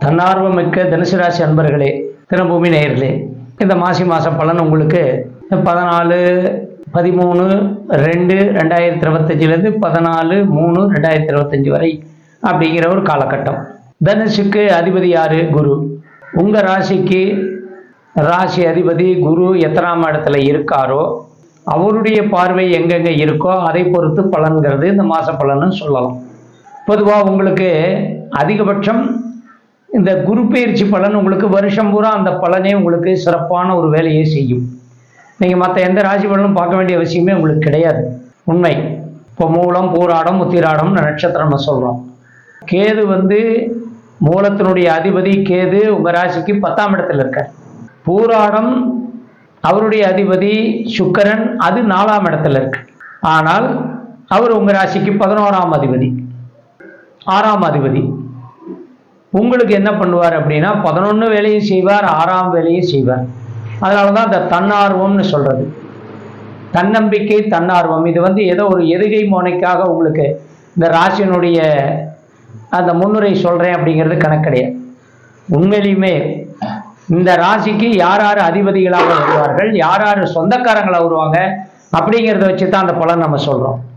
தன்னார்வமிக்க தனுசு ராசி அன்பர்களே, தினபூமி நேயர்களே, இந்த மாசி மாத பலன் உங்களுக்கு 14/13/2025 14/3/2025 வரை அப்படிங்கிற ஒரு காலகட்டம். தனுஷுக்கு அதிபதி யாரு? குரு. உங்க ராசிக்கு ராசி அதிபதி குரு எத்தனாம் இடத்துல இருக்காரோ அவருடைய பார்வை எங்கெங்க இருக்கோ அதை பொறுத்து பலன்கிறது இந்த மாச பலன்னு சொல்லலாம். பொதுவாக உங்களுக்கு அதிகபட்சம் இந்த குரு பயிற்சி பலன் உங்களுக்கு வருஷம் பூரா அந்த பலனே உங்களுக்கு சிறப்பான ஒரு வேலையை செய்யும். நீங்கள் மற்ற எந்த ராசி பலனும் பார்க்க வேண்டிய அவசியமே உங்களுக்கு கிடையாது. உண்மை. இப்போ மூலம், பூராடம், உத்திராடம் நட்சத்திரம் நம்ம சொல்கிறோம். கேது மூலத்தினுடைய அதிபதி கேது உங்கள் ராசிக்கு 10ஆம் இடத்துல இருக்கார். பூராடம் அவருடைய அதிபதி சுக்கிரன், அது 4ஆம் இடத்துல இருக்கு. ஆனால் அவர் உங்கள் ராசிக்கு 11ஆம் அதிபதி, 6ஆம் அதிபதி. உங்களுக்கு என்ன பண்ணுவார் அப்படின்னா 11 வேலையும் செய்வார், 6ஆம் வேலையும் செய்வார். அதனால தான் இந்த தன்னார்வம்னு சொல்றது. தன்னம்பிக்கை, தன்னார்வம். இது ஏதோ ஒரு எதுகை மோனைக்காக உங்களுக்கு இந்த ராசியினுடைய அந்த முன்னுரை சொல்றேன் அப்படிங்கிறது கணக்கு கிடையாது. உண்மையிலுமே இந்த ராசிக்கு யார் யார் அதிபதிகளாக வருவார்கள், யார் யார் சொந்தக்காரங்களாக வருவாங்க அப்படிங்கிறத வச்சு தான் அந்த பலன் நம்ம சொல்றோம்.